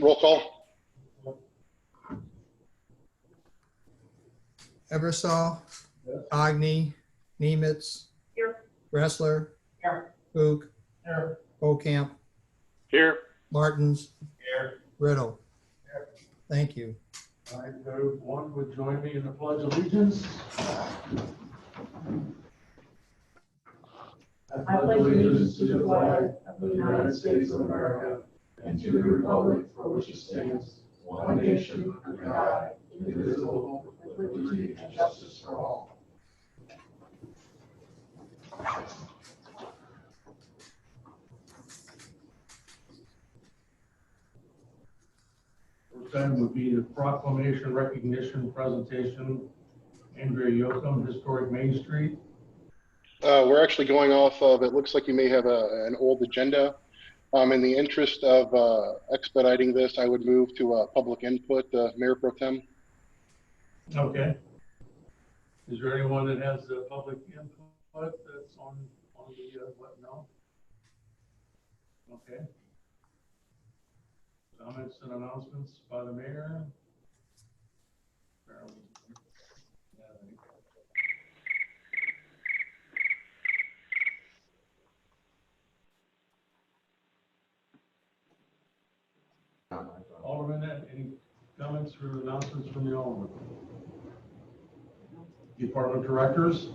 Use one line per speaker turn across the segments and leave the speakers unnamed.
Roll call.
Eversol,
Yes.
Agni, Nemitz,
Here.
Wrestler,
Here.
Fook,
Here.
Ocamp,
Here.
Martins,
Here.
Riddle.
Here.
Thank you.
I move one would join me in the pledge of allegiance.
I pledge allegiance to the flag of the United States of America and to the republic for which it stands, one nation, under God, indivisible, with liberty and justice for all.
First item would be the proclamation recognition presentation. Andrea Yoakum, Historic Main Street.
We're actually going off of, it looks like you may have an old agenda. In the interest of expediting this, I would move to public input, Mayor Pro Tem.
Okay. Is there anyone that has the public input that's on the, what, no? Okay. Comments and announcements by the mayor? Alderman, any comments or announcements from the Alderman? Department directors?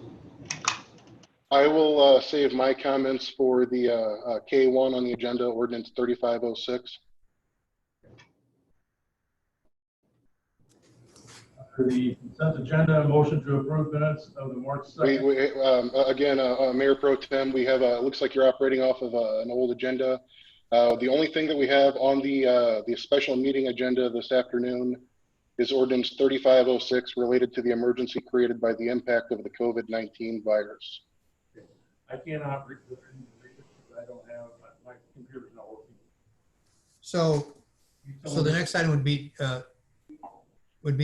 I will save my comments for the K1 on the agenda, ordinance 3506.
For the consent agenda, motion to approve minutes of the March 2nd.
Again, Mayor Pro Tem, we have, it looks like you're operating off of an old agenda. The only thing that we have on the special meeting agenda this afternoon is ordinance 3506 related to the emergency created by the impact of the COVID-19 virus.
I cannot read it. I don't have, my computer's not working.
So the next item would be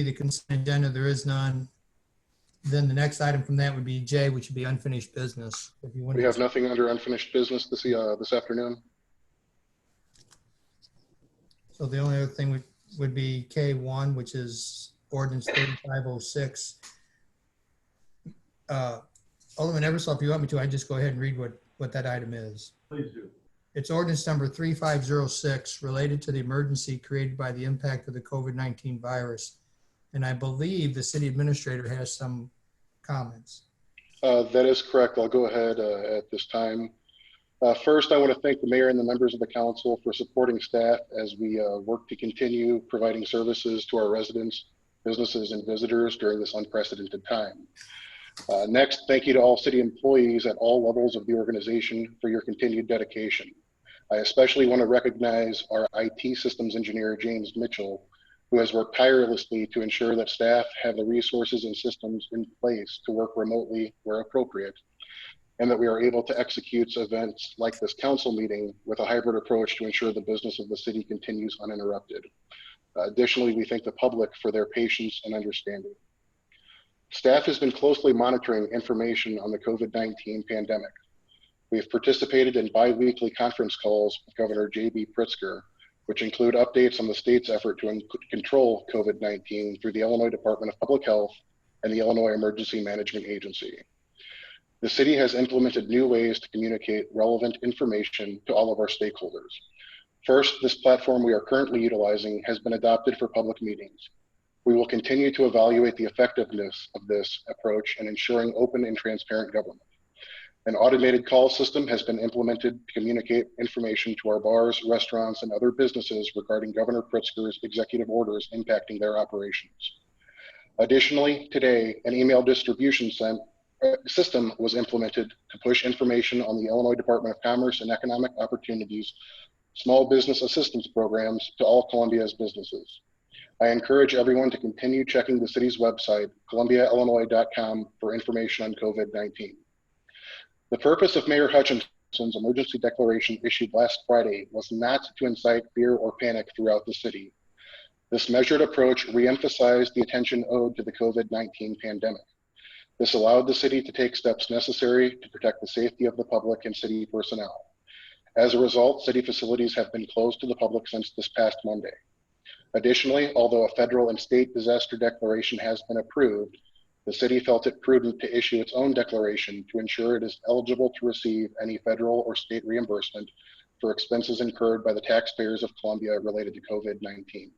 the consent agenda. There is none. Then the next item from that would be J, which would be unfinished business. If you want.
We have nothing under unfinished business this afternoon. So
the only other thing would be K1, which is ordinance 3506. Alderman Eversol, if you want me to, I just go ahead and read what that item is.
Please do.
It's ordinance number 3506 related to the emergency created by the impact of the COVID-19 virus. And I believe the city administrator has some comments.
That is correct. I'll go ahead at this time. First, I want to thank the mayor and the members of the council for supporting staff as we work to continue providing services to our residents, businesses, and visitors during this unprecedented time. Next, thank you to all city employees at all levels of the organization for your continued dedication. I especially want to recognize our IT systems engineer, James Mitchell, who has worked tirelessly to ensure that staff have the resources and systems in place to work remotely where appropriate, and that we are able to execute events like this council meeting with a hybrid approach to ensure the business of the city continues uninterrupted. Additionally, we thank the public for their patience and understanding. Staff has been closely monitoring information on the COVID-19 pandemic. We have participated in bi-weekly conference calls with Governor J.B. Pritzker, which include updates on the state's effort to control COVID-19 through the Illinois Department of Public Health and the Illinois Emergency Management Agency. The city has implemented new ways to communicate relevant information to all of our stakeholders. First, this platform we are currently utilizing has been adopted for public meetings. We will continue to evaluate the effectiveness of this approach in ensuring open and transparent government. An automated call system has been implemented to communicate information to our bars, restaurants, and other businesses regarding Governor Pritzker's executive orders impacting their operations. Additionally, today, an email distribution system was implemented to push information on the Illinois Department of Commerce and Economic Opportunities small business assistance programs to all Columbia's businesses. I encourage everyone to continue checking the city's website, columbiaillinois.com, for information on COVID-19. The purpose of Mayor Hutchinson's emergency declaration issued last Friday was not to incite fear or panic throughout the city. This measured approach reemphasized the attention owed to the COVID-19 pandemic. This allowed the city to take steps necessary to protect the safety of the public and city personnel. As a result, city facilities have been closed to the public since this past Monday. Additionally, although a federal and state disaster declaration has been approved, the city felt it prudent to issue its own declaration to ensure it is eligible to receive any federal or state reimbursement for expenses incurred by the taxpayers of Columbia related to COVID-19.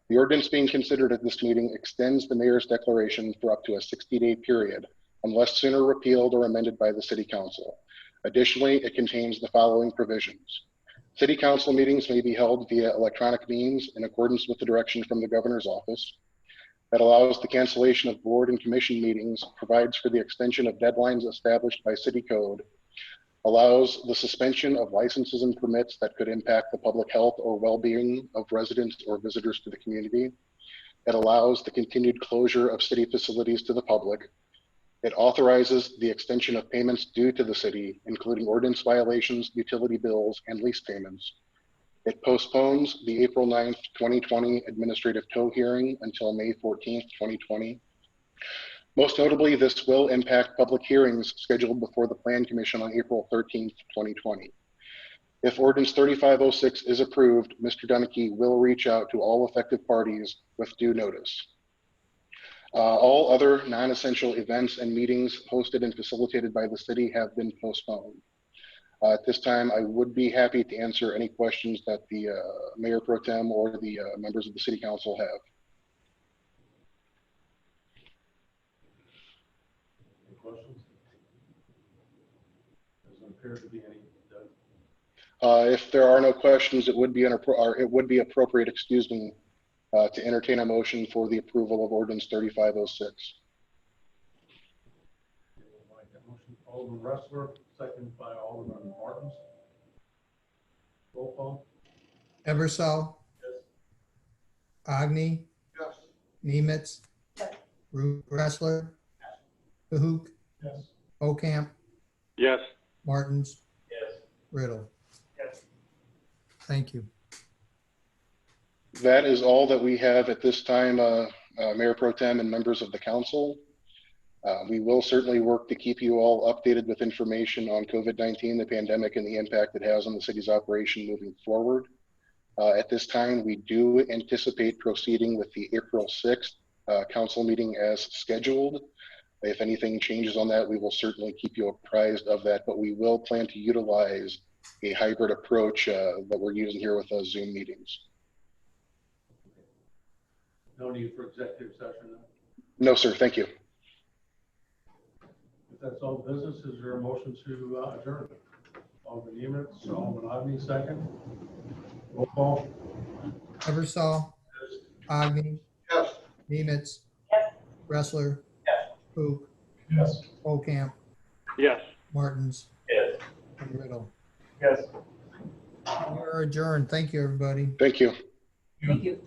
The ordinance being considered at this meeting extends the mayor's declaration for up to a 60-day period, unless sooner repealed or amended by the city council. Additionally, it contains the following provisions. City council meetings may be held via electronic means in accordance with the direction from the governor's office. That allows the cancellation of board and commission meetings, provides for the extension of deadlines established by city code, allows the suspension of licenses and permits that could impact the public health or well-being of residents or visitors to the community. It allows the continued closure of city facilities to the public. It authorizes the extension of payments due to the city, including ordinance violations, utility bills, and lease payments. It postpones the April 9th, 2020 administrative tow hearing until May 14th, 2020. Most notably, this will impact public hearings scheduled before the Plan Commission on April 13th, 2020. If Ordinance 3506 is approved, Mr. Dunneke will reach out to all affected parties with due notice. All other non-essential events and meetings hosted and facilitated by the city have been postponed. At this time, I would be happy to answer any questions that the Mayor Pro Tem or the members of the City Council have.
Any questions? Doesn't appear to be any.
If there are no questions, it would be appropriate, excuse me, to entertain a motion for the approval of Ordinance 3506.
Alderman Ressler, second by Alderman Martins. Roll call.
Eversol.
Yes.
Agni.
Yes.
Nemitz.
Yes.
Ressler. Cahook.
Yes.
Ocamp.
Yes.
Martins.
Yes.
Riddle.
Yes.
Thank you.
That is all that we have at this time, Mayor Pro Tem and members of the council. We will certainly work to keep you all updated with information on COVID-19, the pandemic, and the impact it has on the city's operation moving forward. At this time, we do anticipate proceeding with the April 6th council meeting as scheduled. If anything changes on that, we will certainly keep you apprised of that, but we will plan to utilize a hybrid approach that we're using here with Zoom meetings.
No need for executive session then?
No, sir. Thank you.
If that's all business, is there a motion to adjourn? Alderman Nemitz, Alderman Agni, second. Roll call.
Eversol. Agni.
Yes.
Nemitz.
Yes.
Ressler.
Yes.
Cahook.
Yes.
Ocamp.
Yes.
Martins.
Yes.
And Riddle.
Yes.
We're adjourned. Thank you, everybody.
Thank you.
Thank you.